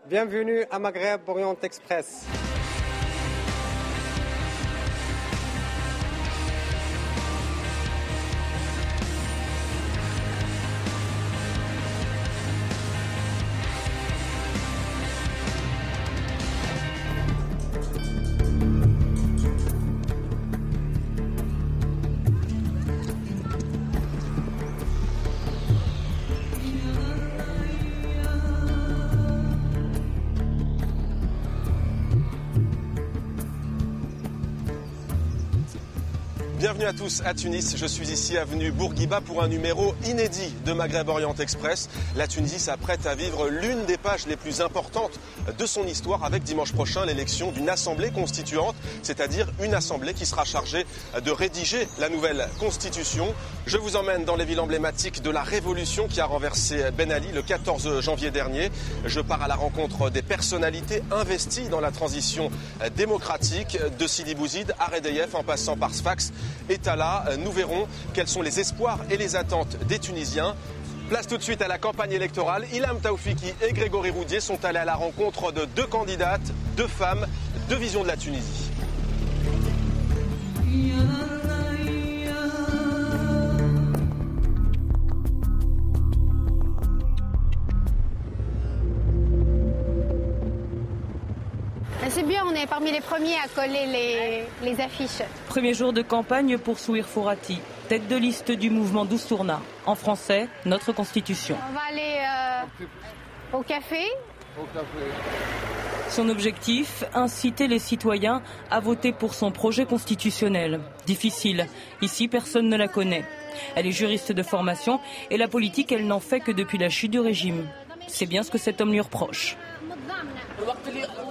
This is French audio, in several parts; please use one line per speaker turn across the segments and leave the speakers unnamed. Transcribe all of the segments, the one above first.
Bienvenue à Maghreb Orient Express.
Bienvenue à tous à Tunis, je suis ici avenue Bourguiba pour un numéro inédit de Maghreb Orient Express. La Tunisie s'apprête à vivre l'une des pages les plus importantes de son histoire avec dimanche prochain l'élection d'une assemblée constituante, c'est-à-dire une assemblée qui sera chargée de rédiger la nouvelle constitution. Je vous emmène dans les villes emblématiques de la révolution qui a renversé Ben Ali le 14 janvier dernier. Je pars à la rencontre des personnalités investies dans la transition démocratique, de Sidi Bouzid à Redeyef en passant par Sfax et Talla. Nous verrons quels sont les espoirs et les attentes des Tunisiens. Place tout de suite à la campagne électorale. Ilham Taoufiki et Grégory Roudier sont allés à la rencontre de deux candidates, deux femmes, deux visions de la Tunisie.
C'est bien, on est parmi les premiers à coller les affiches.
Premier jour de campagne pour Souhir Fourati, tête de liste du mouvement Doustourna. En français, notre constitution.
On va aller au café.
Son objectif, inciter les citoyens à voter pour son projet constitutionnel. Difficile, ici personne ne la connaît. Elle est juriste de formation et la politique, elle n'en fait que depuis la chute du régime. C'est bien ce que cet homme lui reproche.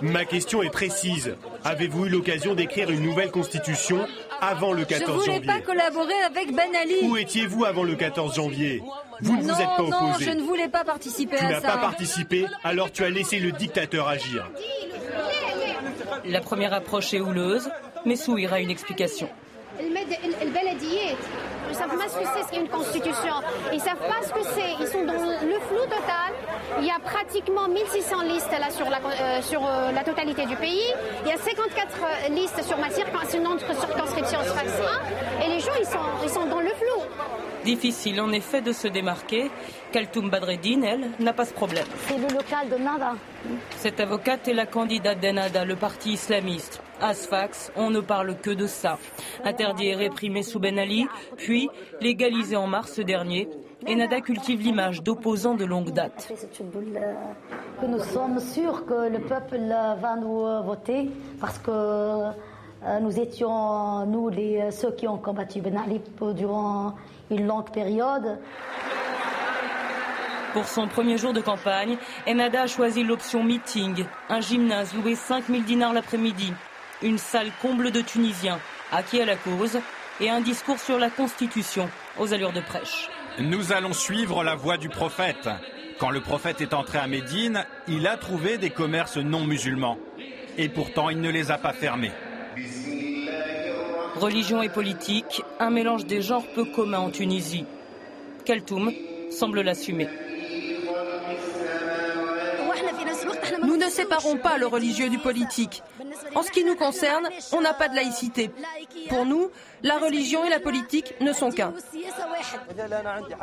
Ma question est précise. Avez-vous eu l'occasion d'écrire une nouvelle constitution avant le 14 janvier ?
Je ne voulais pas collaborer avec Ben Ali.
Où étiez-vous avant le 14 janvier ? Vous ne vous êtes pas opposé.
Non, je ne voulais pas participer à ça.
Tu n'as pas participé, alors tu as laissé le dictateur agir.
La première approche est houleuse, mais Souhir a une explication.
Ils ne savent pas ce que c'est qu'une constitution. Ils ne savent pas ce que c'est. Ils sont dans le flou total. Il y a pratiquement 1600 listes là sur la totalité du pays. Il y a 54 listes sur ma circonscription Sfax 1. Et les gens, ils sont dans le flou.
Difficile en effet de se démarquer. Kaltoum Badreddine, elle, n'a pas ce problème.
C'est le local de Nada.
Cette avocate est la candidate d'Ennahda, le parti islamiste. À Sfax, on ne parle que de ça. Interdit et réprimé sous Ben Ali, puis légalisé en mars dernier. Ennahda cultive l'image d'opposants de longue date.
Que nous sommes sûrs que le peuple va nous voter parce que nous étions, ceux qui ont combattu Ben Ali durant une longue période.
Pour son premier jour de campagne, Ennahda a choisi l'option meeting, un gymnase loué 5000 dinars l'après-midi, une salle comble de Tunisiens, acquis à la cause, et un discours sur la Constitution, aux allures de prêche.
Nous allons suivre la voie du prophète. Quand le prophète est entré à Médine, il a trouvé des commerces non musulmans. Et pourtant, il ne les a pas fermés.
Religion et politique, un mélange des genres peu commun en Tunisie. Kaltoum semble l'assumer.
Nous ne séparons pas le religieux du politique. En ce qui nous concerne, on n'a pas de laïcité. Pour nous, la religion et la politique ne sont qu'un.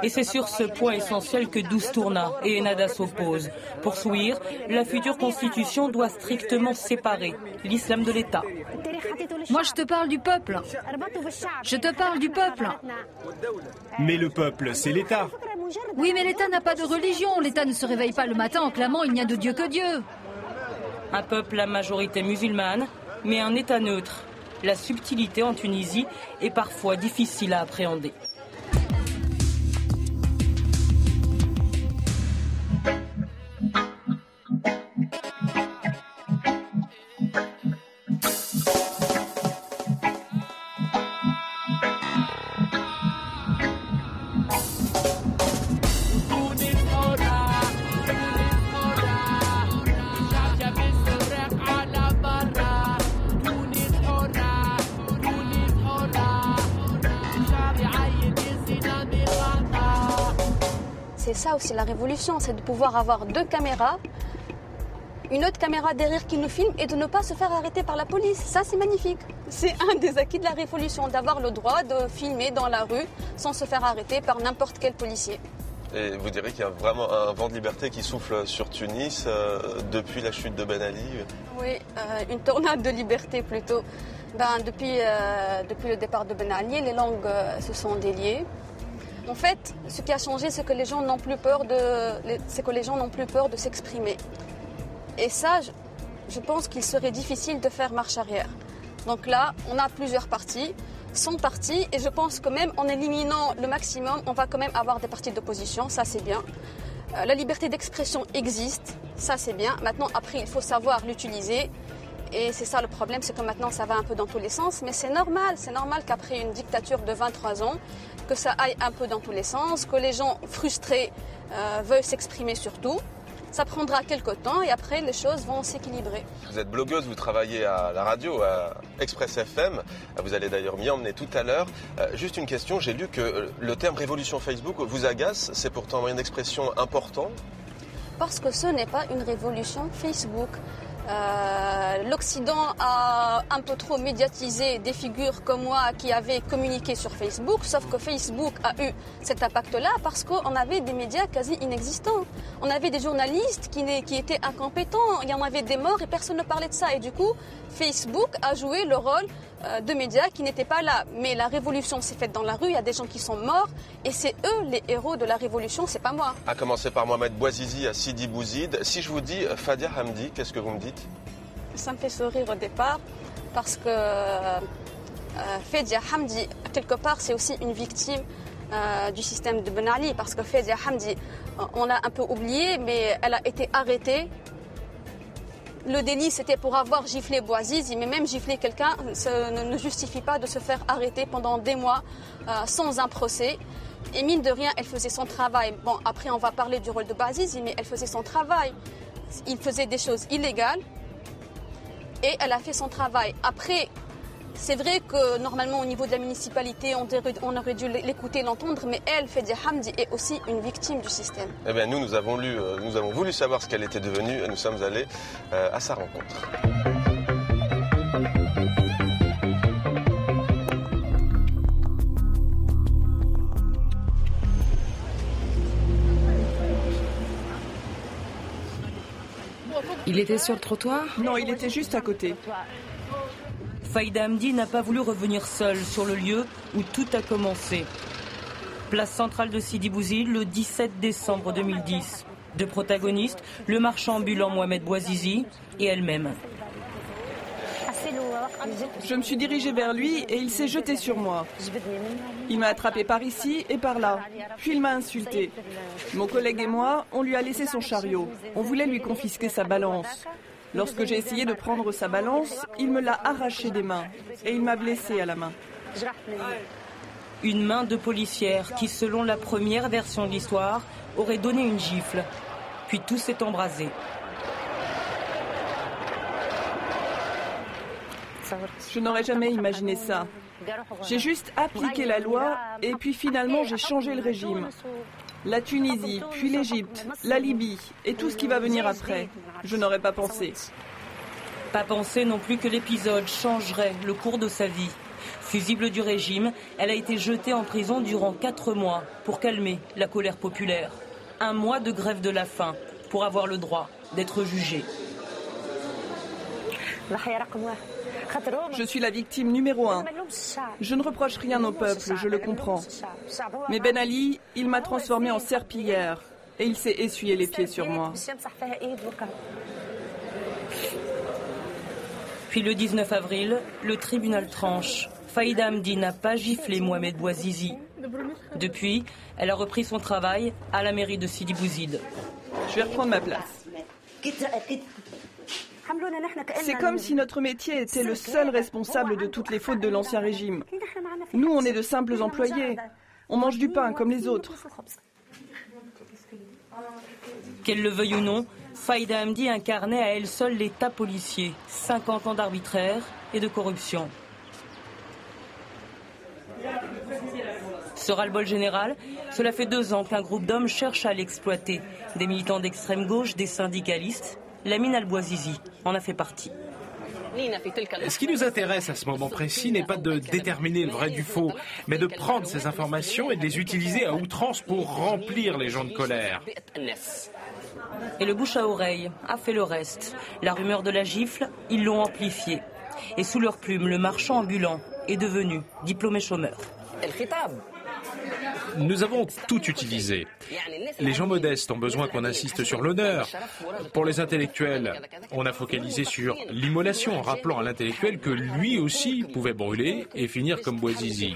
Et c'est sur ce point essentiel que Doustourna et Ennahda s'opposent. Pour Souhir, la future constitution doit strictement séparer l'islam de l'État.
Moi, je te parle du peuple. Je te parle du peuple.
Mais le peuple, c'est l'État.
Oui, mais l'État n'a pas de religion. L'État ne se réveille pas le matin en clamant « il n'y a de Dieu que Dieu ».
Un peuple à majorité musulmane, mais un État neutre. La subtilité en Tunisie est parfois difficile à appréhender.
C'est ça aussi la révolution, c'est de pouvoir avoir deux caméras, une autre caméra derrière qui nous filme et de ne pas se faire arrêter par la police. Ça, c'est magnifique. C'est un des acquis de la révolution, d'avoir le droit de filmer dans la rue sans se faire arrêter par n'importe quel policier.
Et vous direz qu'il y a vraiment un vent de liberté qui souffle sur Tunis depuis la chute de Ben Ali?
Oui, une tornade de liberté plutôt. Depuis le départ de Ben Ali, les langues se sont déliées. En fait, ce qui a changé, c'est que les gens n'ont plus peur de s'exprimer. Et ça, je pense qu'il serait difficile de faire marche arrière. Donc là, on a plusieurs partis. 100 partis, et je pense que même en éliminant le maximum, on va quand même avoir des partis d'opposition, ça c'est bien. La liberté d'expression existe, ça c'est bien. Maintenant, après, il faut savoir l'utiliser. Et c'est ça le problème, c'est que maintenant ça va un peu dans tous les sens. Mais c'est normal qu'après une dictature de 23 ans, que ça aille un peu dans tous les sens, que les gens frustrés veuillent s'exprimer sur tout. Ça prendra quelques temps et après les choses vont s'équilibrer.
Vous êtes blogueuse, vous travaillez à la radio, à Express FM. Vous allez d'ailleurs m'y emmener tout à l'heure. Juste une question, j'ai lu que le terme révolution Facebook vous agace. C'est pourtant un moyen d'expression important.
Parce que ce n'est pas une révolution Facebook. L'Occident a un peu trop médiatisé des figures comme moi qui avaient communiqué sur Facebook, sauf que Facebook a eu cet impact-là parce qu'on avait des médias quasi inexistants. On avait des journalistes qui étaient incompétents, il y en avait des morts et personne ne parlait de ça. Et du coup, Facebook a joué le rôle de médias qui n'étaient pas là. Mais la révolution s'est faite dans la rue, il y a des gens qui sont morts et c'est eux les héros de la révolution, c'est pas moi.
À commencer par Mohamed Bouazizi à Sidi Bouzid. Si je vous dis Fadia Hamdi, qu'est-ce que vous me dites?
Ça me fait sourire au départ parce que Fadia Hamdi, quelque part, c'est aussi une victime du système de Ben Ali parce que Fadia Hamdi, on l'a un peu oublié, mais elle a été arrêtée. Le délit, c'était pour avoir giflé Bouazizi, mais même gifler quelqu'un ne justifie pas de se faire arrêter pendant des mois sans un procès. Et mine de rien, elle faisait son travail. Bon, après, on va parler du rôle de Bouazizi, mais elle faisait son travail. Il faisait des choses illégales et elle a fait son travail. Après, c'est vrai que normalement, au niveau de la municipalité, on aurait dû l'écouter, l'entendre, mais elle, Fadia Hamdi, est aussi une victime du système.
Eh bien, nous avons voulu savoir ce qu'elle était devenue et nous sommes allés à sa rencontre.
Il était sur le trottoir?
Non, il était juste à côté.
Faïda Hamdi n'a pas voulu revenir seule sur le lieu où tout a commencé. Place centrale de Sidi Bouzid, le 17 décembre 2010. Deux protagonistes, le marchand ambulant Mohamed Bouazizi et elle-même.
Je me suis dirigée vers lui et il s'est jeté sur moi. Il m'a attrapé par ici et par là. Puis il m'a insulté. Mon collègue et moi, on lui a laissé son chariot. On voulait lui confisquer sa balance. Lorsque j'ai essayé de prendre sa balance, il me l'a arrachée des mains et il m'a blessée à la main.
Une main de policière qui, selon la première version de l'histoire, aurait donné une gifle. Puis tout s'est embrasé.
Je n'aurais jamais imaginé ça. J'ai juste appliqué la loi et puis finalement j'ai changé le régime. La Tunisie, puis l'Égypte, la Libye et tout ce qui va venir après. Je n'aurais pas pensé.
Pas pensé non plus que l'épisode changerait le cours de sa vie. Fusible du régime, elle a été jetée en prison durant 4 mois pour calmer la colère populaire. 1 mois de grève de la faim pour avoir le droit d'être jugée.
Je suis la victime numéro 1. Je ne reproche rien au peuple, je le comprends. Mais Ben Ali, il m'a transformée en serpillière et il s'est essuyé les pieds sur moi.
Puis le 19 avril, le tribunal tranche. Faïda Hamdi n'a pas giflé Mohamed Bouazizi. Depuis, elle a repris son travail à la mairie de Sidi Bouzid.
Je vais reprendre ma place. C'est comme si notre métier était le seul responsable de toutes les fautes de l'ancien régime. Nous, on est de simples employés. On mange du pain comme les autres.
Qu'elle le veuille ou non, Faïda Hamdi incarnait à elle seule l'État policier. 50 ans d'arbitraire et de corruption. Ce ras-le-bol général, cela fait 2 ans qu'un groupe d'hommes cherche à l'exploiter. Des militants d'extrême gauche, des syndicalistes Lamine Al-Bouazizi en a fait partie.
Ce qui nous intéresse à ce moment précis n'est pas de déterminer le vrai du faux, mais de prendre ces informations et de les utiliser à outrance pour remplir les gens de colère.
Et le bouche à oreille a fait le reste. La rumeur de la gifle, ils l'ont amplifiée. Et sous leur plume, le marchand ambulant est devenu diplômé chômeur.
Nous avons tout utilisé. Les gens modestes ont besoin qu'on insiste sur l'honneur. Pour les intellectuels, on a focalisé sur l'immolation en rappelant à l'intellectuel que lui aussi pouvait brûler et finir comme Bouazizi.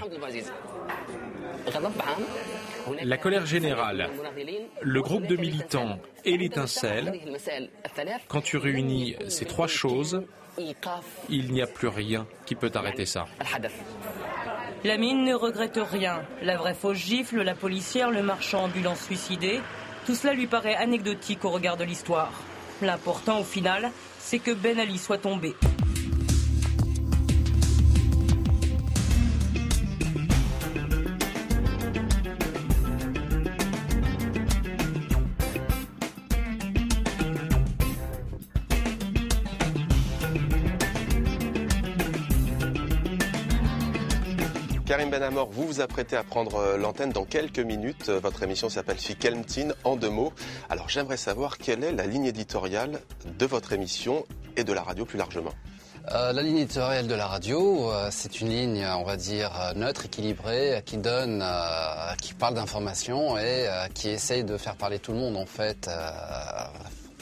La colère générale, le groupe de militants et l'étincelle, quand tu réunis ces trois choses, il n'y a plus rien qui peut arrêter ça.
Lamine ne regrette rien. La vraie fausse gifle, la policière, le marchand ambulant suicidé, tout cela lui paraît anecdotique au regard de l'histoire. L'important au final, c'est que Ben Ali soit tombé.
Karim Benamor, vous vous apprêtez à prendre l'antenne dans quelques minutes. Votre émission s'appelle Fikelmtin en 2 mots. Alors j'aimerais savoir quelle est la ligne éditoriale de votre émission et de la radio plus largement.
La ligne éditoriale de la radio, c'est une ligne, on va dire, neutre, équilibrée, qui donne, qui parle d'information et qui essaye de faire parler tout le monde en fait.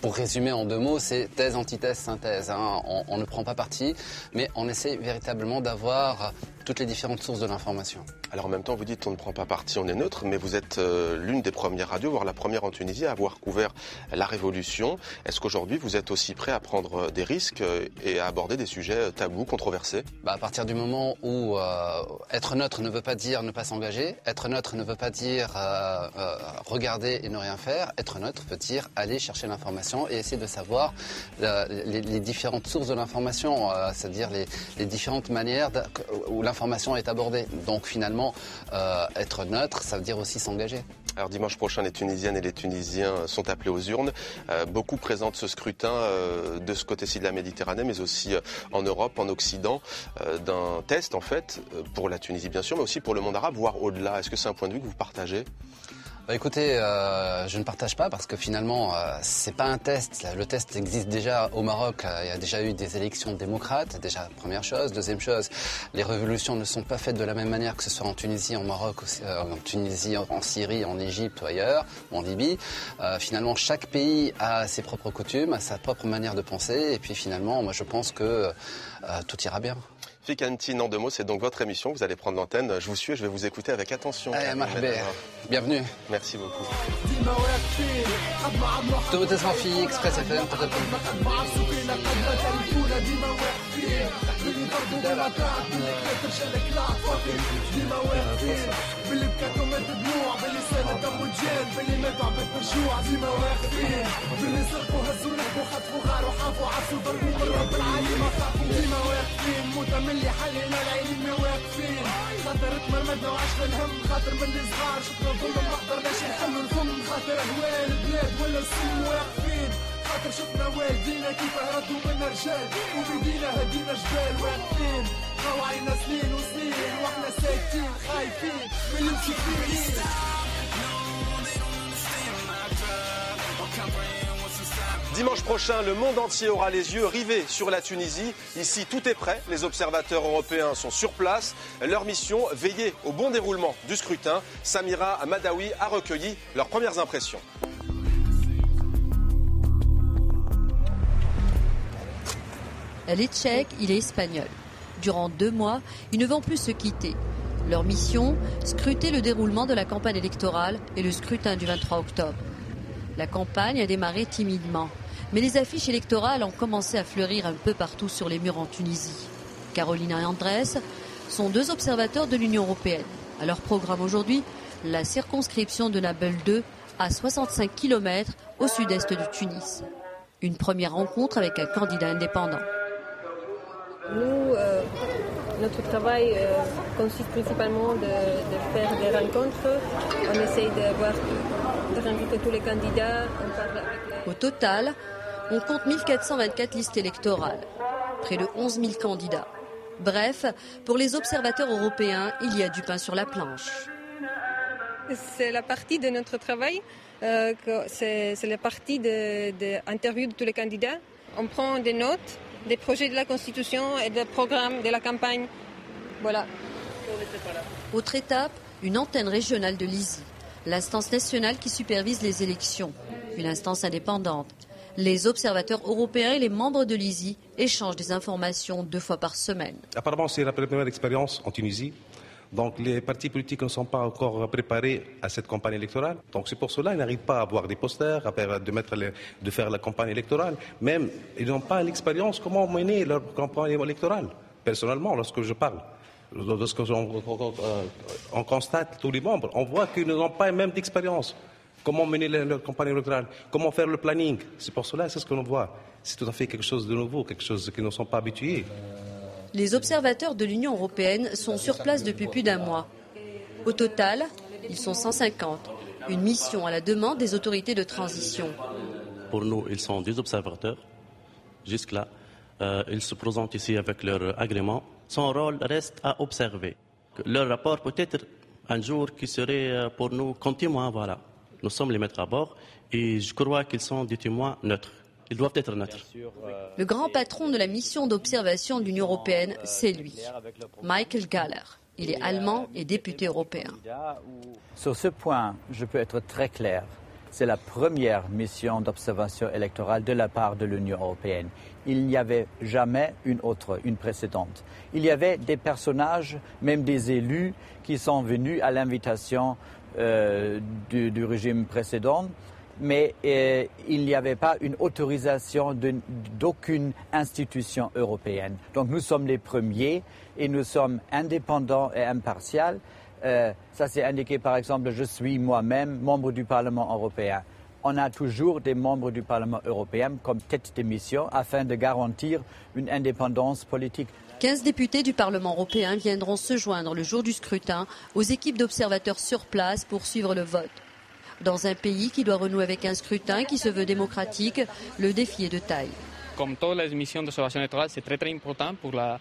Pour résumer en 2 mots, c'est thèse, antithèse, synthèse. On ne prend pas parti, mais on essaie véritablement d'avoir toutes les différentes sources de l'information.
Alors en même temps, vous dites on ne prend pas parti, on est neutre, mais vous êtes l'une des premières radios, voire la première en Tunisie à avoir couvert la Révolution. Est-ce qu'aujourd'hui vous êtes aussi prêt à prendre des risques et à aborder des sujets tabous, controversés ?
À partir du moment où être neutre ne veut pas dire ne pas s'engager, être neutre ne veut pas dire regarder et ne rien faire, être neutre veut dire aller chercher l'information et essayer de savoir les différentes sources de l'information, c'est-à-dire les différentes manières où l'information est abordée. Donc finalement, être neutre, ça veut dire aussi s'engager.
Alors dimanche prochain, les Tunisiennes et les Tunisiens sont appelés aux urnes. Beaucoup présentent ce scrutin de ce côté-ci de la Méditerranée, mais aussi en Europe, en Occident, d'un test en fait, pour la Tunisie bien sûr, mais aussi pour le monde arabe, voire au-delà. Est-ce que c'est un point de vue que vous partagez ?
Écoutez, je ne partage pas parce que finalement, c'est pas un test. Le test existe déjà au Maroc. Il y a déjà eu des élections démocrates, déjà première chose. Deuxième chose, les révolutions ne sont pas faites de la même manière que ce soit en Tunisie, en Maroc, en Tunisie, en Syrie, en Égypte ou ailleurs, ou en Libye. Finalement, chaque pays a ses propres coutumes, a sa propre manière de penser. Et puis finalement, moi je pense que tout ira bien.
Fikelmtin en 2 mots, c'est donc votre émission. Vous allez prendre l'antenne. Je vous suis et je vais vous écouter avec attention.
Bienvenue.
Merci beaucoup.
Express FM.
اللي حلينا العين واقفين خاطر تمرمدنا وعشنا الهم خاطر من الصغار شفنا الظلم ما قدرناش نحلوا الفم خاطر هوال البلاد ولا السم واقفين خاطر شفنا والدينا كيف ردوا منا رجال وبيدينا هدينا جبال واقفين ضاو علينا سنين وسنين واحنا ساكتين خايفين من المشكلين
Dimanche prochain, le monde entier aura les yeux rivés sur la Tunisie. Ici, tout est prêt. Les observateurs européens sont sur place. Leur mission, veiller au bon déroulement du scrutin. Samira Madawi a recueilli leurs premières impressions.
Elle est tchèque, il est espagnol. Durant 2 mois, ils ne vont plus se quitter. Leur mission, scruter le déroulement de la campagne électorale et le scrutin du 23 octobre. La campagne a démarré timidement. Mais les affiches électorales ont commencé à fleurir un peu partout sur les murs en Tunisie. Carolina et Andrés sont 2 observateurs de l'Union européenne. À leur programme aujourd'hui, la circonscription de Nabeul II, à 65 km au sud-est de Tunis. Une première rencontre avec un candidat indépendant.
Nous, notre travail consiste principalement de faire des rencontres. On essaye de inviter tous les candidats. On parle avec les...
Au total, On compte 1424 listes électorales, près de 11 000 candidats. Bref, pour les observateurs européens, il y a du pain sur la planche.
C'est la partie de notre travail, c'est la partie d'interview de tous les candidats. On prend des notes, des projets de la Constitution et des programmes de la campagne. Voilà.
Autre étape, une antenne régionale de l'ISI, l'instance nationale qui supervise les élections, une instance indépendante. Les observateurs européens et les membres de l'ISI échangent des informations 2 fois par semaine.
Apparemment, c'est la première expérience en Tunisie. Donc les partis politiques ne sont pas encore préparés à cette campagne électorale. Donc c'est pour cela qu'ils n'arrivent pas à avoir des posters, de faire la campagne électorale. Même, ils n'ont pas l'expérience comment mener leur campagne électorale. Personnellement, lorsque je parle, on constate tous les membres, on voit qu'ils n'ont pas même d'expérience. Comment mener leur campagne électorale, comment faire le planning. C'est pour cela, c'est ce que l'on voit. C'est tout à fait quelque chose de nouveau, quelque chose qu'ils ne sont pas habitués.
Les observateurs de l'Union européenne sont sur place depuis plus d'1 mois. Au total, ils sont 150. Une mission à la demande des autorités de transition.
Pour nous, ils sont des observateurs. Jusque-là, ils se présentent ici avec leur agrément. Son rôle reste à observer. Leur rapport peut être un jour qui serait pour nous comme témoins. Voilà. Nous sommes les maîtres à bord et je crois qu'ils sont des témoins neutres. Ils doivent être neutres.
Le grand patron de la mission d'observation de l'Union européenne, c'est lui, Michael Galler. Il est allemand et député européen.
Sur ce point, je peux être très clair. C'est la première mission d'observation électorale de la part de l'Union européenne. Il n'y avait jamais une précédente. Il y avait des personnages, même des élus, qui sont venus à l'invitation du régime précédent. Mais il n'y avait pas une autorisation d'aucune institution européenne. Donc nous sommes les premiers et nous sommes indépendants et impartials. Ça c'est indiqué par exemple, je suis moi-même membre du Parlement européen. On a toujours des membres du Parlement européen comme tête de mission afin de garantir une indépendance politique.
15 députés du Parlement européen viendront se joindre le jour du scrutin aux équipes d'observateurs sur place pour suivre le vote. Dans un pays qui doit renouer avec un scrutin qui se veut démocratique, le défi est de taille.
Comme toutes les missions d'observation électorale, c'est très important pour la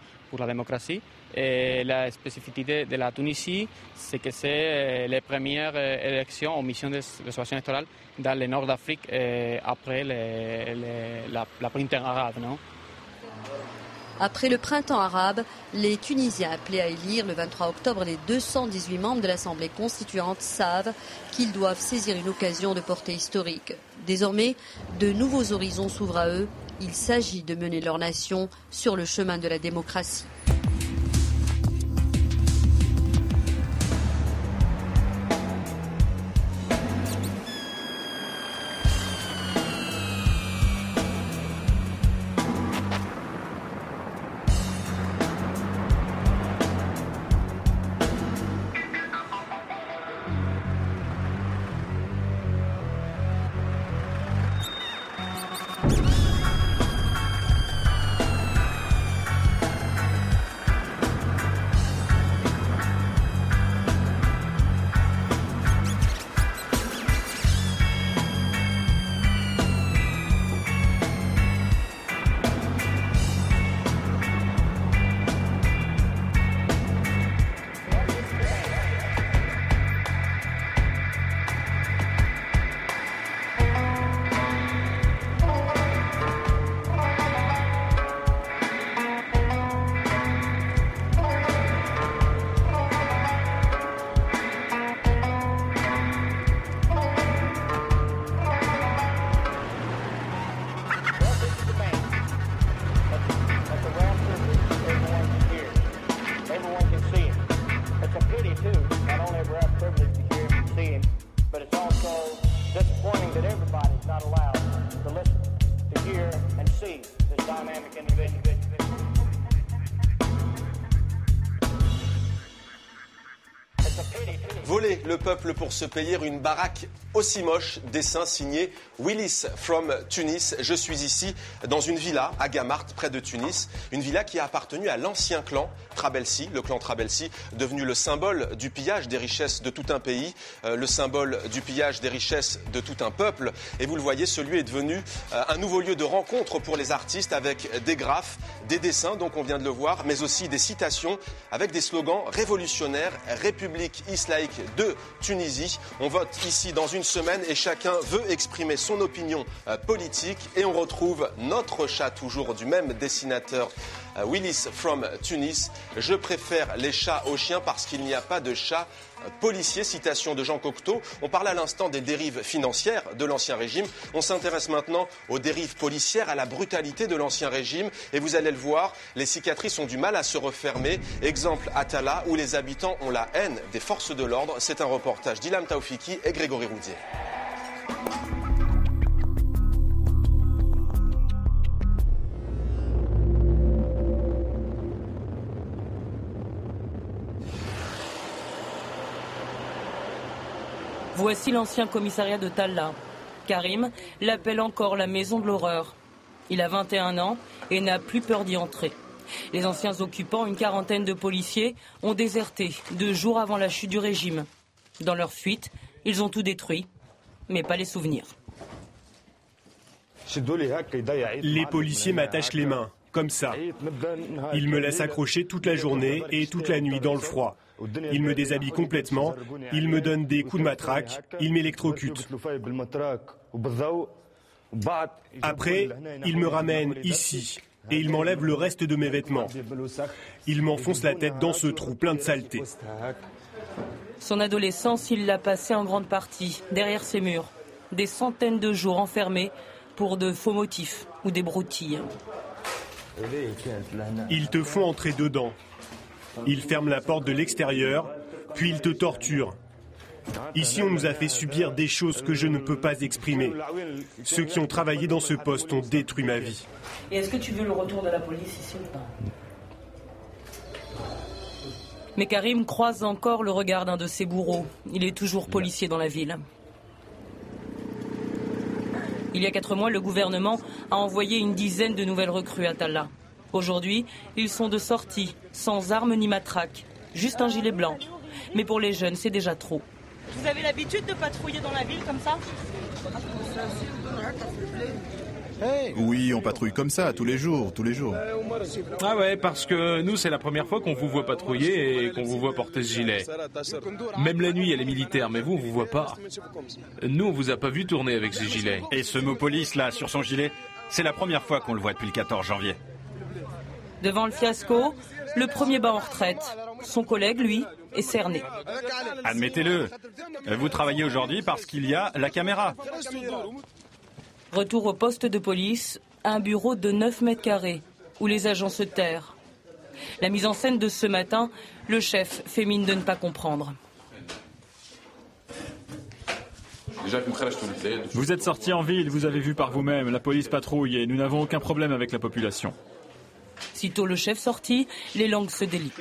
démocratie. Et la spécificité de la Tunisie, c'est que c'est les premières élections ou missions d'observation électorale dans le nord d'Afrique après la printemps arabe, non?
Après le printemps arabe, les Tunisiens appelés à élire le 23 octobre les 218 membres de l'Assemblée constituante savent qu'ils doivent saisir une occasion de portée historique. Désormais, de nouveaux horizons s'ouvrent à eux. Il s'agit de mener leur nation sur le chemin de la démocratie.
It's a pity, too.
Voler le peuple pour se payer une baraque aussi moche, dessin signé Willis from Tunis. Je suis ici dans une villa à Gamart, près de Tunis. Une villa qui a appartenu à l'ancien clan Trabelsi, le clan Trabelsi, devenu le symbole du pillage des richesses de tout un pays, le symbole du pillage des richesses de tout un peuple. Et vous le voyez, ce lieu est devenu un nouveau lieu de rencontre pour les artistes avec des graphes, des dessins, donc on vient de le voir, mais aussi des citations avec des slogans révolutionnaires, République islamique de Tunisie. On vote ici dans une semaine et chacun veut exprimer son opinion politique. Et on retrouve notre chat, toujours du même dessinateur, Willis from Tunis. Je préfère les chats aux chiens parce qu'il n'y a pas de chat policier. Citation de Jean Cocteau. On parle à l'instant des dérives financières de l'Ancien Régime. On s'intéresse maintenant aux dérives policières, à la brutalité de l'Ancien Régime. Et vous allez le voir, les cicatrices ont du mal à se refermer. Exemple à Talla, où les habitants ont la haine des forces de l'ordre. C'est un reportage d'Ilham Taoufiki et Grégory Roudier.
Voici l'ancien commissariat de Talla. Karim l'appelle encore la maison de l'horreur. Il a 21 ans et n'a plus peur d'y entrer. Les anciens occupants, une quarantaine de policiers, ont déserté 2 jours avant la chute du régime. Dans leur fuite, ils ont tout détruit, mais pas les souvenirs.
Les policiers m'attachent les mains, comme ça. Ils me laissent accrocher toute la journée et toute la nuit dans le froid. Ils me déshabillent complètement, ils me donnent des coups de matraque, ils m'électrocutent. Après, ils me ramènent ici et ils m'enlèvent le reste de mes vêtements. Ils m'enfoncent la tête dans ce trou plein de saleté.
Son adolescence, il l'a passée en grande partie derrière ces murs. Des centaines de jours enfermés pour de faux motifs ou des broutilles.
Ils te font entrer dedans. Ils ferment la porte de l'extérieur, puis ils te torturent. Ici, on nous a fait subir des choses que je ne peux pas exprimer. Ceux qui ont travaillé dans ce poste ont détruit ma vie.
Et est-ce que tu veux le retour de la police ici ou pas ? Mais Karim croise encore le regard d'un de ses bourreaux. Il est toujours policier dans la ville. Il y a 4 mois, le gouvernement a envoyé une dizaine de nouvelles recrues à Talla. Aujourd'hui, ils sont de sortie, sans armes ni matraque, juste un gilet blanc. Mais pour les jeunes, c'est déjà trop.
Vous avez l'habitude de patrouiller dans la ville comme ça ?
Oui, on patrouille comme ça, tous les jours.
Ah ouais, parce que nous, c'est la première fois qu'on vous voit patrouiller et qu'on vous voit porter ce gilet. Même la nuit, il y a les militaires, mais vous, on vous voit pas. Nous, on vous a pas vu tourner avec ces gilets.
Et ce mot police, là, sur son gilet, c'est la première fois qu'on le voit depuis le 14 janvier.
Devant le fiasco, le premier bat en retraite. Son collègue, lui, est cerné.
Admettez-le, vous travaillez aujourd'hui parce qu'il y a la caméra.
Retour au poste de police, un bureau de 9 mètres carrés, où les agents se terrent. La mise en scène de ce matin, le chef fait mine de ne pas comprendre.
Vous êtes sorti en ville, vous avez vu par vous-même, la police patrouille et nous n'avons aucun problème avec la population.
Sitôt le chef sorti, les langues se délient.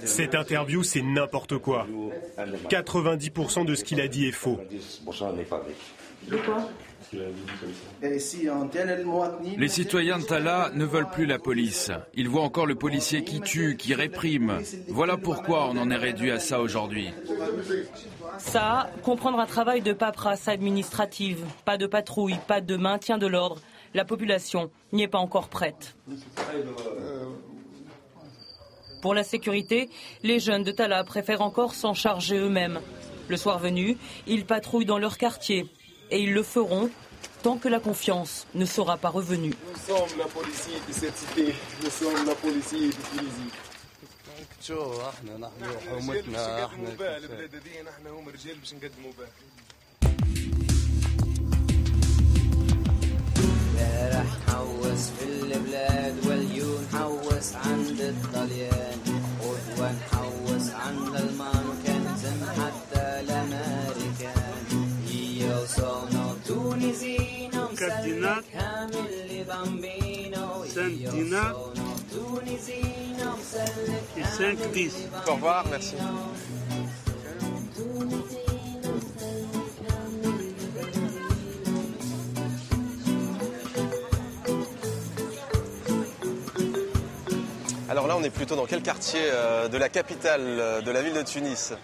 Cette interview, c'est n'importe quoi. 90% de ce qu'il a dit est faux.
De quoi ?
Les citoyens de Talla ne veulent plus la police. Ils voient encore le policier qui tue, qui réprime. Voilà pourquoi on en est réduit à ça aujourd'hui.
Ça, comprendre un travail de paperasse administrative, pas de patrouille, pas de maintien de l'ordre. La population n'y est pas encore prête. Pour la sécurité, les jeunes de Talla préfèrent encore s'en charger eux-mêmes. Le soir venu, ils patrouillent dans leur quartier. Et ils le feront tant que la confiance ne sera pas revenue.
Nous sommes la police de cette cité. Nous sommes la police de Tunisie.
Cardinal, Saint-Dinat et 5-10.
Au revoir, merci. Alors là, on est plutôt dans quel quartier de la capitale de la ville de Tunis?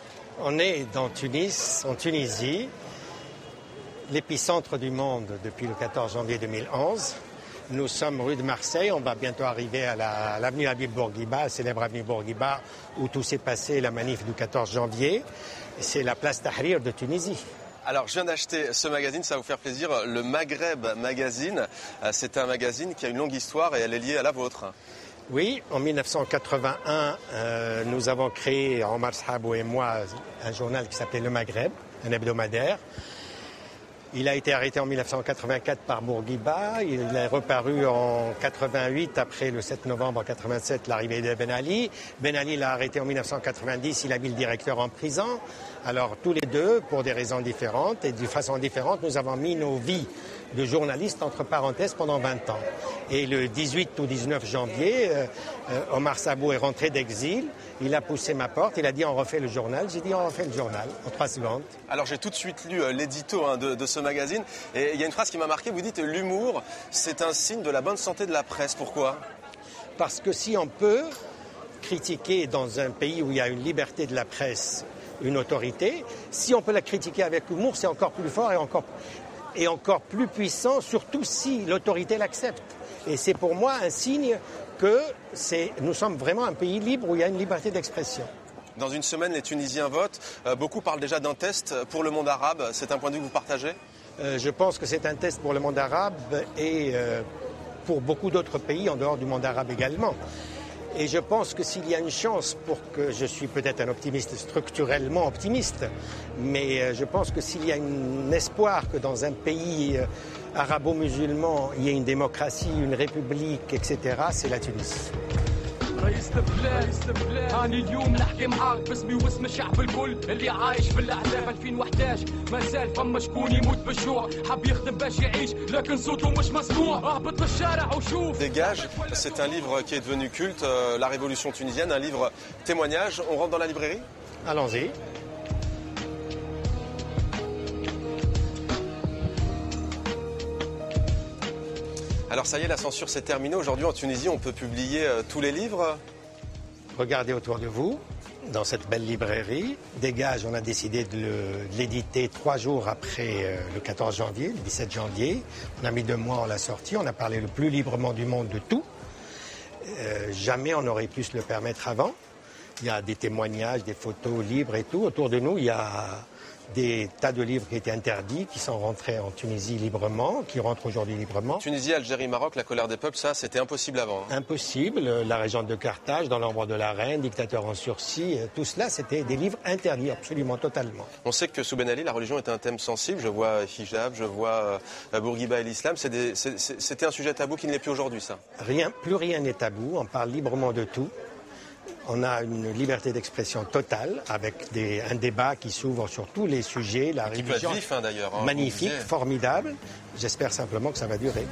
On est dans Tunis, en Tunisie, l'épicentre du monde depuis le 14 janvier 2011. Nous sommes rue de Marseille, on va bientôt arriver à l'avenue Habib Bourguiba, la célèbre avenue Bourguiba, où tout s'est passé, la manif du 14 janvier. C'est la place Tahrir de Tunisie.
Alors, je viens d'acheter ce magazine, ça va vous faire plaisir, le Maghreb Magazine. C'est un magazine qui a une longue histoire et elle est liée à la vôtre.
Oui, en 1981, nous avons créé, Omar Sahabou et moi, un journal qui s'appelait Le Maghreb, un hebdomadaire. Il a été arrêté en 1984 par Bourguiba. Il est reparu en 88, après le 7 novembre 87, l'arrivée de Ben Ali. Ben Ali l'a arrêté en 1990, il a mis le directeur en prison. Alors tous les deux, pour des raisons différentes et de façon différente, nous avons mis nos vies de journalistes entre parenthèses pendant 20 ans. Et le 18 ou 19 janvier, Omar Sahabou est rentré d'exil. Il a poussé ma porte, il a dit on refait le journal. J'ai dit on refait le journal en 3 secondes.
Alors j'ai tout de suite lu l'édito de ce magazine et il y a une phrase qui m'a marqué, vous dites l'humour c'est un signe de la bonne santé de la presse. Pourquoi?
Parce que si on peut critiquer dans un pays où il y a une liberté de la presse, une autorité, si on peut la critiquer avec humour, c'est encore plus fort et encore plus puissant, surtout si l'autorité l'accepte. Et c'est pour moi un signe que nous sommes vraiment un pays libre où il y a une liberté d'expression.
Dans une semaine, les Tunisiens votent. Beaucoup parlent déjà d'un test pour le monde arabe. C'est un point de vue que vous partagez?
Je pense que c'est un test pour le monde arabe et pour beaucoup d'autres pays en dehors du monde arabe également. Et je pense que s'il y a une chance pour que, je suis peut-être un optimiste, structurellement optimiste, mais je pense que s'il y a un espoir que dans un pays arabo-musulman, il y ait une démocratie, une république, etc., c'est la Tunisie.
رئيس البلاد هاني اليوم نحكي معاك باسمي واسم الشعب الكل اللي عايش في الاحزاب 2011 مازال فما شكون يموت بالجوع حاب يخدم باش يعيش لكن صوته مش مسموع اهبط للشارع وشوف.
Dégage, c'est un livre qui est devenu culte, La Révolution tunisienne, un livre témoignage. On rentre dans la librairie?
Allons-y.
Alors ça y est, la censure s'est terminée. Aujourd'hui en Tunisie, on peut publier tous les livres.
Regardez autour de vous, dans cette belle librairie. Dégage, on a décidé de l'éditer 3 jours après le 14 janvier, le 17 janvier. On a mis 2 mois, on l'a sorti. On a parlé le plus librement du monde de tout. Jamais on n'aurait pu se le permettre avant. Il y a des témoignages, des photos libres et tout. Autour de nous, il y a des tas de livres qui étaient interdits, qui sont rentrés en Tunisie librement, qui rentrent aujourd'hui librement.
Tunisie, Algérie, Maroc, la colère des peuples, ça, c'était impossible avant.
Impossible. La région de Carthage, dans l'ombre de la reine, dictateur en sursis, tout cela, c'était des livres interdits, absolument, totalement.
On sait que sous Ben Ali, la religion était un thème sensible. Je vois hijab, je vois Bourguiba et l'islam. C'était un sujet tabou qui ne l'est plus aujourd'hui, ça.
Plus rien n'est tabou. On parle librement de tout. On a une liberté d'expression totale avec un débat qui s'ouvre sur tous les sujets. La religion,
qui peut être vif, d'ailleurs.
Magnifique, formidable. J'espère simplement que ça va durer.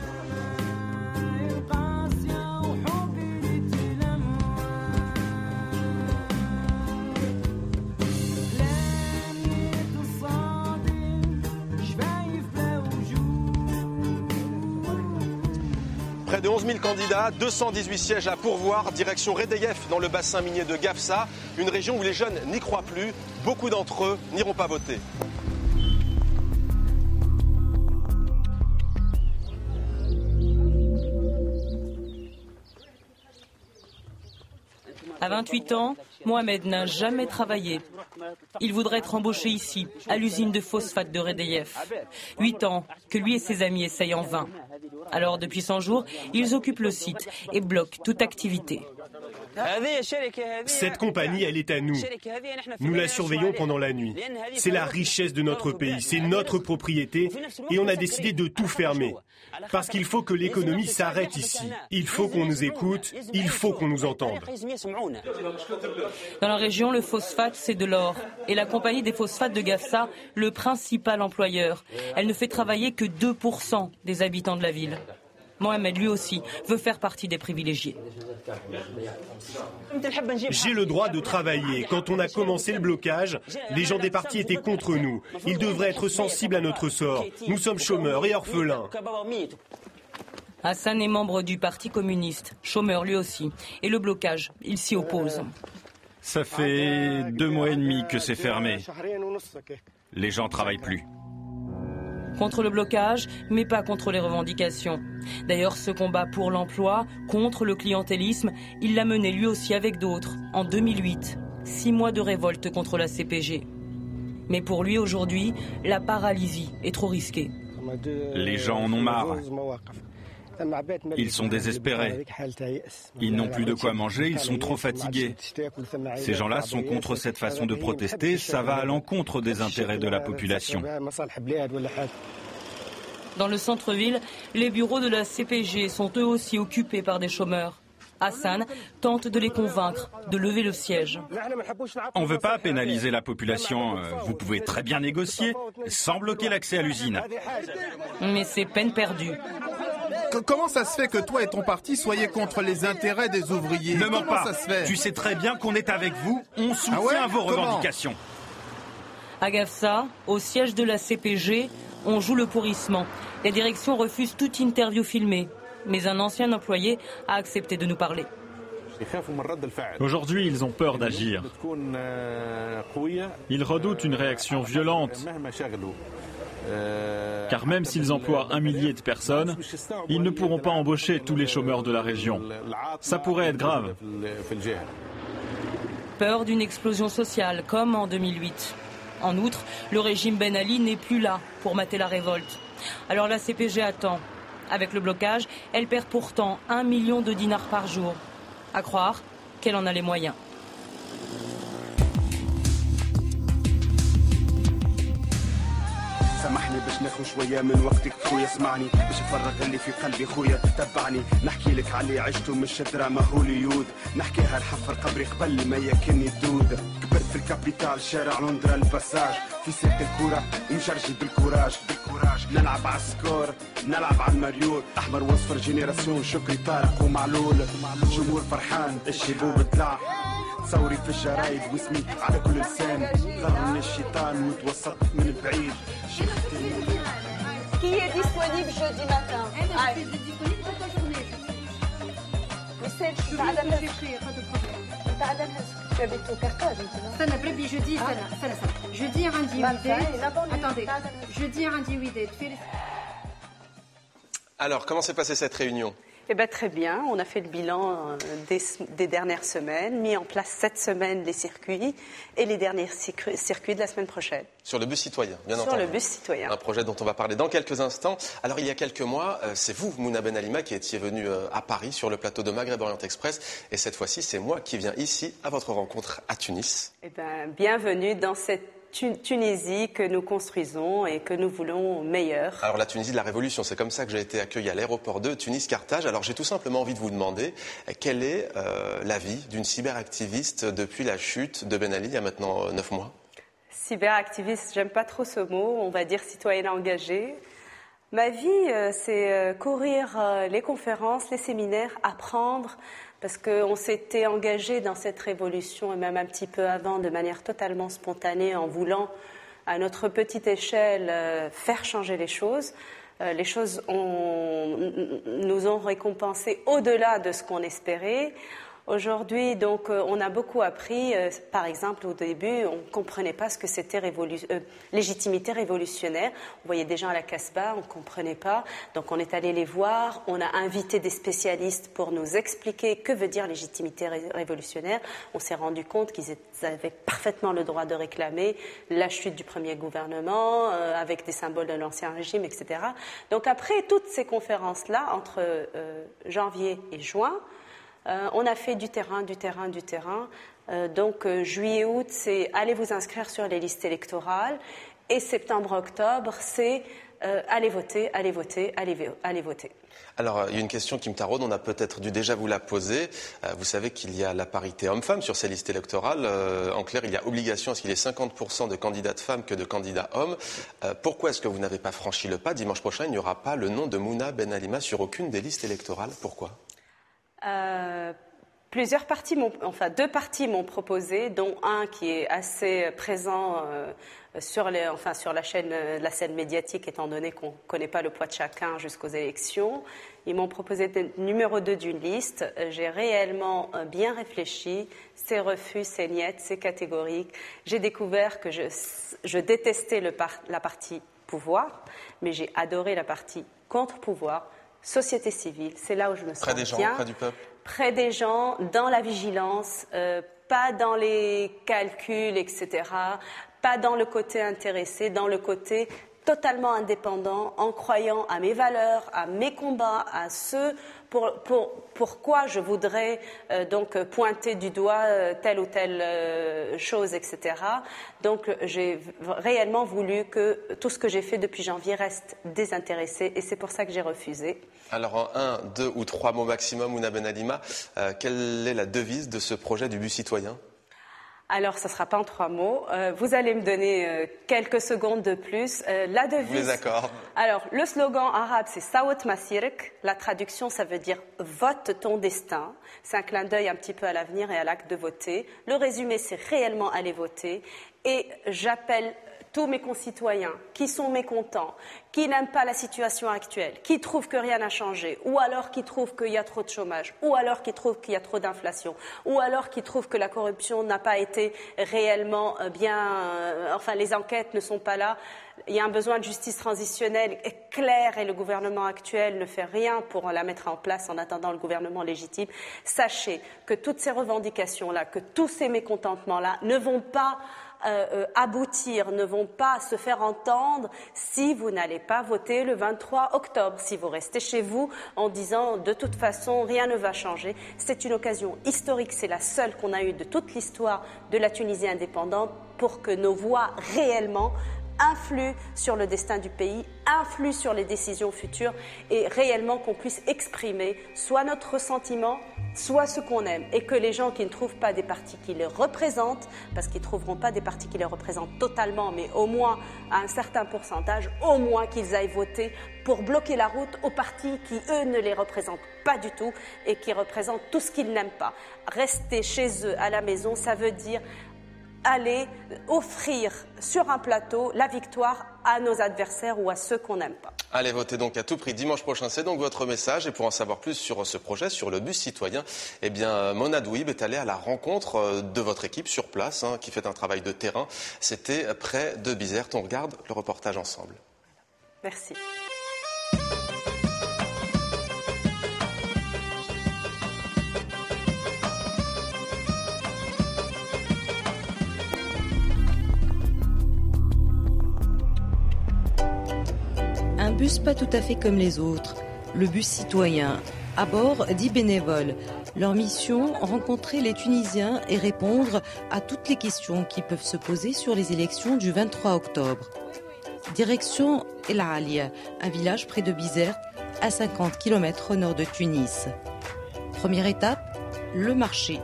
Près de 11 000 candidats, 218 sièges à pourvoir, direction Redeyef dans le bassin minier de Gafsa, une région où les jeunes n'y croient plus. Beaucoup d'entre eux n'iront pas voter.
À 28 ans, Mohamed n'a jamais travaillé. Il voudrait être embauché ici, à l'usine de phosphate de Redeyef. 8 ans que lui et ses amis essayent en vain. Alors, depuis 100 jours, ils occupent le site et bloquent toute activité.
Cette compagnie, elle est à nous. Nous la surveillons pendant la nuit. C'est la richesse de notre pays, c'est notre propriété et on a décidé de tout fermer. Parce qu'il faut que l'économie s'arrête ici. Il faut qu'on nous écoute, il faut qu'on nous entende.
Dans la région, le phosphate, c'est de l'or. Et la compagnie des phosphates de Gafsa, le principal employeur. Elle ne fait travailler que 2% des habitants de la ville. Mohamed, lui aussi, veut faire partie des privilégiés.
J'ai le droit de travailler. Quand on a commencé le blocage, les gens des partis étaient contre nous. Ils devraient être sensibles à notre sort. Nous sommes chômeurs et orphelins.
Hassan est membre du Parti communiste, chômeur lui aussi. Et le blocage, il s'y oppose.
Ça fait 2 mois et demi que c'est fermé. Les gens ne travaillent plus.
Contre le blocage, mais pas contre les revendications. D'ailleurs, ce combat pour l'emploi, contre le clientélisme, il l'a mené lui aussi avec d'autres, en 2008. 6 mois de révolte contre la CPG. Mais pour lui, aujourd'hui, la paralysie est trop risquée.
Les gens en ont marre. Ils sont désespérés. Ils n'ont plus de quoi manger, ils sont trop fatigués. Ces gens-là sont contre cette façon de protester, ça va à l'encontre des intérêts de la population.
Dans le centre-ville, les bureaux de la CPG sont eux aussi occupés par des chômeurs. Hassan tente de les convaincre de lever le siège.
On ne veut pas pénaliser la population. Vous pouvez très bien négocier sans bloquer l'accès à l'usine.
Mais c'est peine perdue.
Comment ça se fait que toi et ton parti soyez contre les intérêts des ouvriers?
Ne mens pas.
Ça se fait?
Tu sais très bien qu'on est avec vous. On soutient vos revendications.
À Gafsa, au siège de la CPG, on joue le pourrissement. La direction refuse toute interview filmée. Mais un ancien employé a accepté de nous parler.
Aujourd'hui, ils ont peur d'agir. Ils redoutent une réaction violente. Car même s'ils emploient 1 millier de personnes, ils ne pourront pas embaucher tous les chômeurs de la région. Ça pourrait être grave.
Peur d'une explosion sociale, comme en 2008. En outre, le régime Ben Ali n'est plus là pour mater la révolte. Alors la CPG attend. Avec le blocage, elle perd pourtant 1 million de dinars par jour. À croire qu'elle en a les moyens.
سامحني باش ناخذ شويه من وقتك خويا اسمعني باش نفرغ اللي في قلبي خويا تبعني نحكي لك على اللي عشته مش دراما هوليود نحكيها الحفر قبري قبل ما ياكلني الدود كبرت في الكابيتال شارع لندرا الباساج في سيرة الكورة ومشرجل بالكوراج نلعب على السكور نلعب على المريول احمر واصفر جينيراسيون شكري طارق ومعلول جمهور فرحان الشبوب طلع تصوري في الجرايد واسمي على كل لسان غرني الشيطان وتوسط من بعيد
Qui est disponible jeudi matin?
disponible toute la journée.
Tu habites au Carthage,
استنى بربي jeudi استنى jeudi عندي وداد attendez jeudi عندي وداد
Alors, comment s'est passée cette réunion?
Eh bien, très bien. On a fait le bilan des dernières semaines, mis en place cette semaine les circuits et les derniers circuits de la semaine prochaine.
Sur le bus citoyen, bien entendu.
Sur le bus citoyen.
Un projet dont on va parler dans quelques instants. Alors, il y a quelques mois, c'est vous, Mouna Ben Alima, qui étiez venu à Paris sur le plateau de Maghreb Orient Express. Et cette fois-ci, c'est moi qui viens ici à votre rencontre à Tunis.
Eh bien, bienvenue dans cette Tunisie que nous construisons et que nous voulons meilleure.
Alors la Tunisie de la Révolution, c'est comme ça que j'ai été accueilli à l'aéroport de Tunis-Carthage. Alors j'ai tout simplement envie de vous demander quelle est la vie d'une cyberactiviste depuis la chute de Ben Ali il y a maintenant 9 mois.
Cyberactiviste, j'aime pas trop ce mot, on va dire citoyenne engagée. Ma vie, c'est courir les conférences, les séminaires, apprendre, parce qu'on s'était engagé dans cette révolution, et même un petit peu avant, de manière totalement spontanée, en voulant, à notre petite échelle, faire changer les choses. Les choses nous ont récompensés au-delà de ce qu'on espérait. Aujourd'hui, donc, on a beaucoup appris. Par exemple, au début, on ne comprenait pas ce que c'était légitimité révolutionnaire. On voyait des gens à la Casbah, on ne comprenait pas. Donc, on est allé les voir. On a invité des spécialistes pour nous expliquer que veut dire légitimité révolutionnaire. On s'est rendu compte qu'ils avaient parfaitement le droit de réclamer la chute du premier gouvernement, avec des symboles de l'ancien régime, etc. Donc, après toutes ces conférences-là, entre janvier et juin, on a fait du terrain. Donc, juillet-août, c'est allez vous inscrire sur les listes électorales. Et septembre-octobre, c'est allez voter.
Alors, il y a une question qui me taraude, on a peut-être dû déjà vous la poser. Vous savez qu'il y a la parité homme-femme sur ces listes électorales. En clair, il y a obligation à ce qu'il y ait 50% de candidates femmes que de candidats hommes. Pourquoi est-ce que vous n'avez pas franchi le pas? Dimanche prochain, il n'y aura pas le nom de Mouna Ben Alima sur aucune des listes électorales. Pourquoi?
Deux partis m'ont proposé, dont un qui est assez présent sur la scène médiatique, étant donné qu'on ne connaît pas le poids de chacun jusqu'aux élections. Ils m'ont proposé d'être numéro 2 d'une liste. J'ai réellement bien réfléchi. C'est refus, c'est niet, c'est catégorique. J'ai découvert que je détestais la partie pouvoir, mais j'ai adoré la partie contre-pouvoir, société civile. C'est là où je me sens
près des gens,
bien.
près du peuple.
Près des gens, dans la vigilance, pas dans les calculs, etc., pas dans le côté intéressé, dans le côté totalement indépendant, en croyant à mes valeurs, à mes combats, à ce pourquoi je voudrais donc pointer du doigt telle ou telle chose, etc. Donc j'ai réellement voulu que tout ce que j'ai fait depuis janvier reste désintéressé et c'est pour ça que j'ai refusé.
Alors en 1, 2 ou 3 mots maximum, Mouna Ben Halima, quelle est la devise de ce projet du bus citoyen ?
Alors, ce ne sera pas en 3 mots. Vous allez me donner quelques secondes de plus. La devise.
Les accords.
Alors, le slogan arabe, c'est Sawat Masirk. La traduction, ça veut dire vote ton destin. C'est un clin d'œil un petit peu à l'avenir et à l'acte de voter. Le résumé, c'est réellement aller voter. Et j'appelle tous mes concitoyens qui sont mécontents, qui n'aiment pas la situation actuelle, qui trouvent que rien n'a changé, ou alors qui trouvent qu'il y a trop de chômage, ou alors qui trouvent qu'il y a trop d'inflation, ou alors qui trouvent que la corruption n'a pas été réellement enfin les enquêtes ne sont pas là. Il y a un besoin de justice transitionnelle clair et le gouvernement actuel ne fait rien pour la mettre en place en attendant le gouvernement légitime. Sachez que toutes ces revendications-là, que tous ces mécontentements-là ne vont pas aboutir, ne vont pas se faire entendre si vous n'allez pas voter le 23 octobre, si vous restez chez vous en disant de toute façon rien ne va changer. C'est une occasion historique, c'est la seule qu'on a eue de toute l'histoire de la Tunisie indépendante pour que nos voix réellement influent sur le destin du pays, influent sur les décisions futures et réellement qu'on puisse exprimer soit notre ressentiment, soit ce qu'on aime. Et que les gens qui ne trouvent pas des partis qui les représentent, parce qu'ils ne trouveront pas des partis qui les représentent totalement, mais au moins à un certain pourcentage, au moins qu'ils aillent voter pour bloquer la route aux partis qui, eux, ne les représentent pas du tout et qui représentent tout ce qu'ils n'aiment pas. Rester chez eux à la maison, ça veut dire aller offrir sur un plateau la victoire à nos adversaires ou à ceux qu'on n'aime pas.
Allez voter donc à tout prix dimanche prochain, c'est donc votre message. Et pour en savoir plus sur ce projet, sur le bus citoyen, eh bien, Mona Douib est allée à la rencontre de votre équipe sur place, qui fait un travail de terrain. C'était près de Bizerte. On regarde le reportage ensemble.
Merci.
Un bus pas tout à fait comme les autres, le bus citoyen. À bord, 10 bénévoles. Leur mission, rencontrer les Tunisiens et répondre à toutes les questions qui peuvent se poser sur les élections du 23 octobre. Direction El Alia, un village près de Bizerte, à 50 km au nord de Tunis. Première étape, le marché.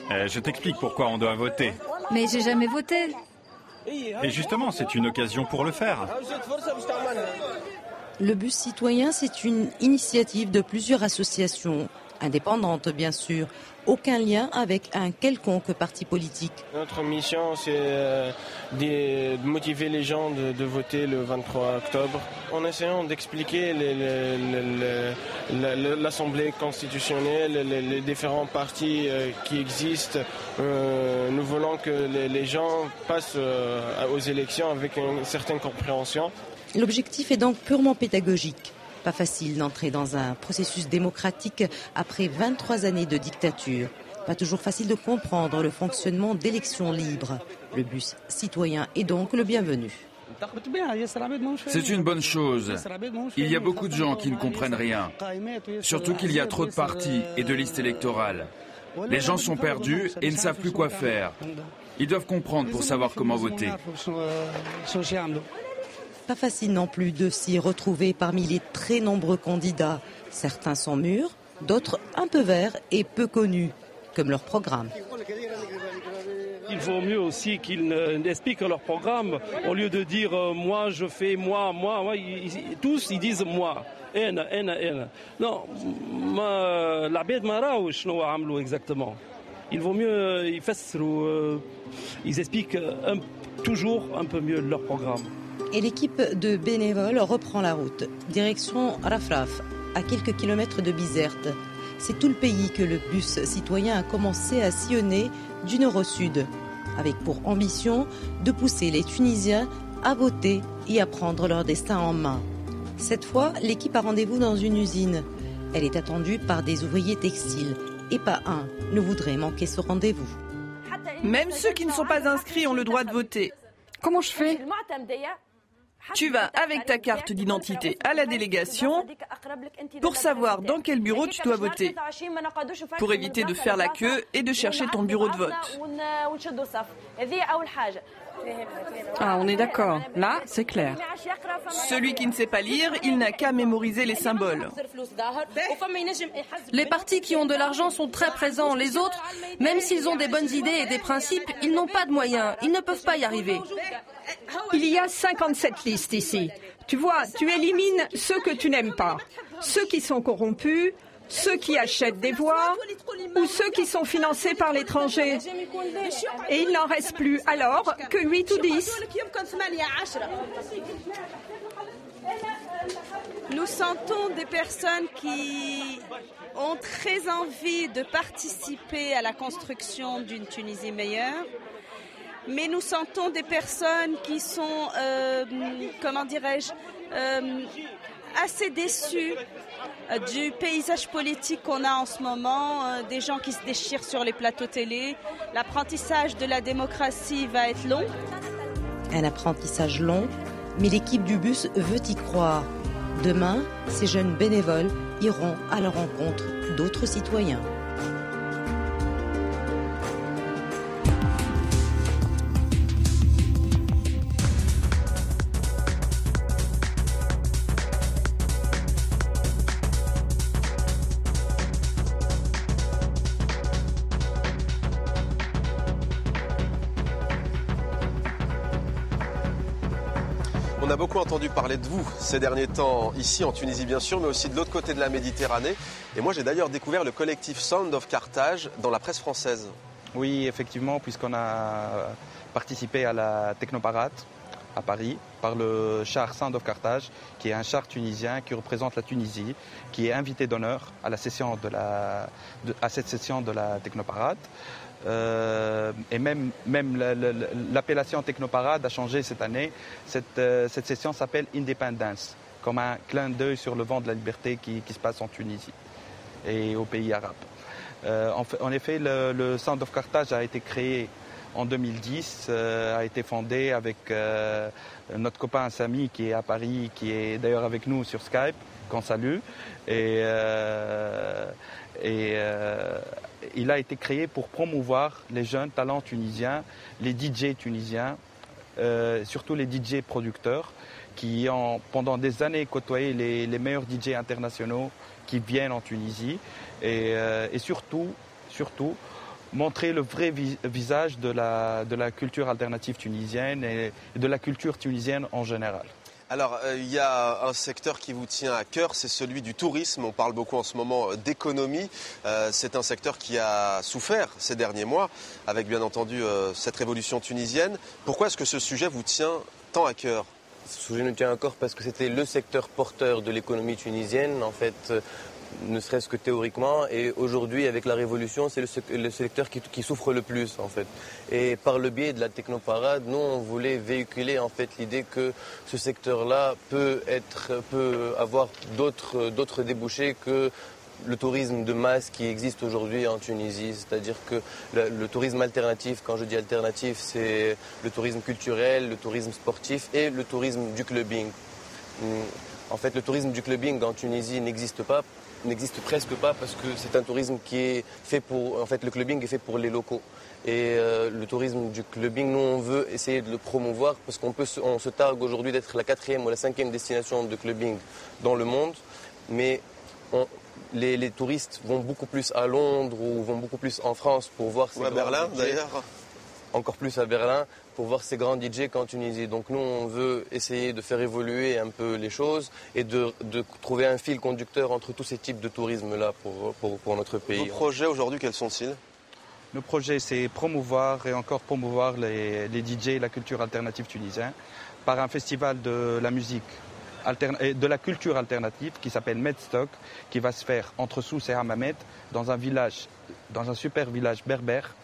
Je t'explique pourquoi on doit voter.
Mais j'ai jamais voté.
Et justement, c'est une occasion pour le faire.
Le bus citoyen, c'est une initiative de plusieurs associations, indépendantes bien sûr, aucun lien avec un quelconque parti politique.
Notre mission, c'est de motiver les gens de voter le 23 octobre en essayant d'expliquer l'Assemblée constitutionnelle, les différents partis qui existent. Nous voulons que les gens passent aux élections avec une certaine compréhension.
L'objectif est donc purement pédagogique. Pas facile d'entrer dans un processus démocratique après 23 années de dictature. Pas toujours facile de comprendre le fonctionnement d'élections libres. Le bus citoyen est donc le bienvenu.
C'est une bonne chose. Il y a beaucoup de gens qui ne comprennent rien. Surtout qu'il y a trop de partis et de listes électorales. Les gens sont perdus et ne savent plus quoi faire. Ils doivent comprendre pour savoir comment voter.
Pas facile non plus de s'y retrouver parmi les très nombreux candidats. Certains sont mûrs, d'autres un peu verts et peu connus, comme leur programme.
Il vaut mieux aussi qu'ils expliquent leur programme au lieu de dire moi je fais moi. Tous ils disent moi. Non, l'abed ma raouch شنو عملوا exactement. Il vaut mieux ils expliquent toujours un peu mieux leur programme.
et l'équipe de bénévoles reprend la route. Direction Rafraf, à quelques kilomètres de Bizerte. C'est tout le pays que le bus citoyen a commencé à sillonner du nord au sud, avec pour ambition de pousser les Tunisiens à voter et à prendre leur destin en main. Cette fois, l'équipe a rendez-vous dans une usine. Elle est attendue par des ouvriers textiles et pas un ne voudrait manquer ce rendez-vous.
Même ceux qui ne sont pas inscrits ont le droit de voter. Comment je fais ? Tu vas avec ta carte d'identité à la délégation pour savoir dans quel bureau tu dois voter, pour éviter de faire la queue et de chercher ton bureau de vote. Ah, on est d'accord. Là, c'est clair. Celui qui ne sait pas lire, il n'a qu'à mémoriser les symboles.
Les partis qui ont de l'argent sont très présents. Les autres, même s'ils ont des bonnes idées et des principes, ils n'ont pas de moyens. Ils ne peuvent pas y arriver.
Il y a 57 listes ici. Tu vois, tu élimines ceux que tu n'aimes pas. Ceux qui sont corrompus, ceux qui achètent des voix ou ceux qui sont financés par l'étranger. Et il n'en reste plus alors que 8 ou 10.
Nous sentons des personnes qui ont très envie de participer à la construction d'une Tunisie meilleure. Mais nous sentons des personnes qui sont, assez déçues du paysage politique qu'on a en ce moment, des gens qui se déchirent sur les plateaux télé. L'apprentissage de la démocratie va être long.
Un apprentissage long, mais l'équipe du bus veut y croire. Demain, ces jeunes bénévoles iront à la rencontre d'autres citoyens.
On a beaucoup entendu parler de vous ces derniers temps, ici en Tunisie bien sûr, mais aussi de l'autre côté de la Méditerranée. Et moi j'ai d'ailleurs découvert le collectif Sound of Carthage dans la presse française.
Oui, effectivement, puisqu'on a participé à la Technoparade à Paris par le char Sound of Carthage, qui est un char tunisien qui représente la Tunisie, qui est invité d'honneur à cette session de la Technoparade. Et même l'appellation Technoparade a changé cette année. Cette session s'appelle Independence, comme un clin d'œil sur le vent de la liberté qui se passe en Tunisie et aux pays arabes. En effet, le Sound of Carthage a été créé en 2010, a été fondé avec notre copain Samy qui est à Paris, qui est d'ailleurs avec nous sur Skype, qu'on salue. Et il a été créé pour promouvoir les jeunes talents tunisiens, les DJ tunisiens, surtout les DJ producteurs, qui ont pendant des années côtoyé les meilleurs DJ internationaux qui viennent en Tunisie, et surtout montrer le vrai visage de la culture alternative tunisienne et de la culture tunisienne en général.
Alors, il y a un secteur qui vous tient à cœur, c'est celui du tourisme. On parle beaucoup en ce moment d'économie. C'est un secteur qui a souffert ces derniers mois, avec bien entendu cette révolution tunisienne. Pourquoi est-ce que ce sujet vous tient tant à cœur ?
Ce sujet nous tient à cœur parce que c'était le secteur porteur de l'économie tunisienne, en fait, ne serait-ce que théoriquement. Et aujourd'hui, avec la révolution, c'est le secteur qui souffre le plus, en fait. Et par le biais de la Technoparade, nous, on voulait véhiculer, en fait, l'idée que ce secteur-là peut avoir d'autres débouchés que le tourisme de masse qui existe aujourd'hui en Tunisie. C'est-à-dire que le tourisme alternatif, quand je dis alternatif, c'est le tourisme culturel, le tourisme sportif et le tourisme du clubbing. En fait, le tourisme du clubbing en Tunisie n'existe presque pas parce que c'est un tourisme qui est fait pour... En fait, le clubbing est fait pour les locaux. Et le tourisme du clubbing, nous, on veut essayer de le promouvoir parce on se targue aujourd'hui d'être la 4e ou la 5e destination de clubbing dans le monde. Mais les touristes vont beaucoup plus à Londres ou vont beaucoup plus en France pour voir ces grands DJ. Ou à Berlin, d'ailleurs. Encore plus à Berlin, pour voir ces grands DJ qu'en Tunisie. Donc nous, on veut essayer de faire évoluer un peu les choses et de trouver un fil conducteur entre tous ces types de tourisme-là pour notre pays.
Vos projets aujourd'hui, quels sont-ils ?
Nos projets, c'est promouvoir et encore promouvoir les DJ et la culture alternative tunisienne par un festival de la musique et de la culture alternative qui s'appelle Medstock, qui va se faire entre Sousse et Hammamet, dans un super village berbère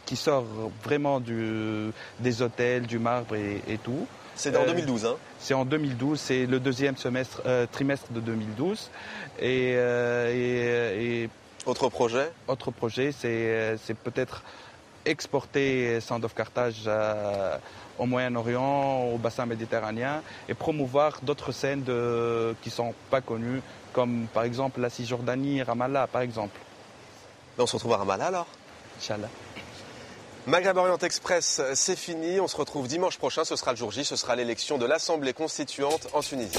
qui sort vraiment des hôtels, du marbre et tout.
C'est en 2012, hein?
C'est en 2012, c'est le deuxième trimestre de 2012. Et
autre projet?
Autre projet, c'est peut-être exporter Sound of Carthage au Moyen-Orient, au bassin méditerranéen, et promouvoir d'autres scènes qui ne sont pas connues, comme par exemple la Cisjordanie, Ramallah, par exemple.
On se retrouve à Ramallah alors?
Inch'Allah.
Maghreb Orient Express, c'est fini. On se retrouve dimanche prochain. Ce sera le jour J. Ce sera l'élection de l'Assemblée constituante en Tunisie.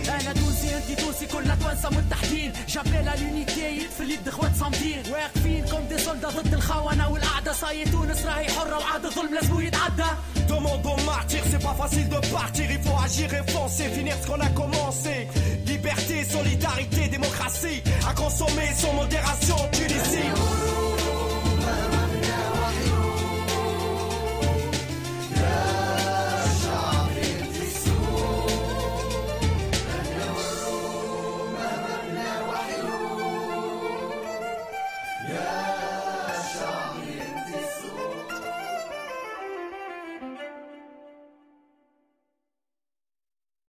انا توسي انتي توسي كلنا توانسة متحدين جابيل اليونيتي يدفل اليد اخوات صامدين واقفين كوم دي سولدا ضد الخونة والقعدة صاي تونس راهي حرة وعاد الظلم لازمو يتعدى.
Demandons martyr, c'est pas facile de partir, il faut agir et foncer, finir ce qu'on a commencé. Liberté, solidarité, démocratie, à consommer sans modération, Tunisie.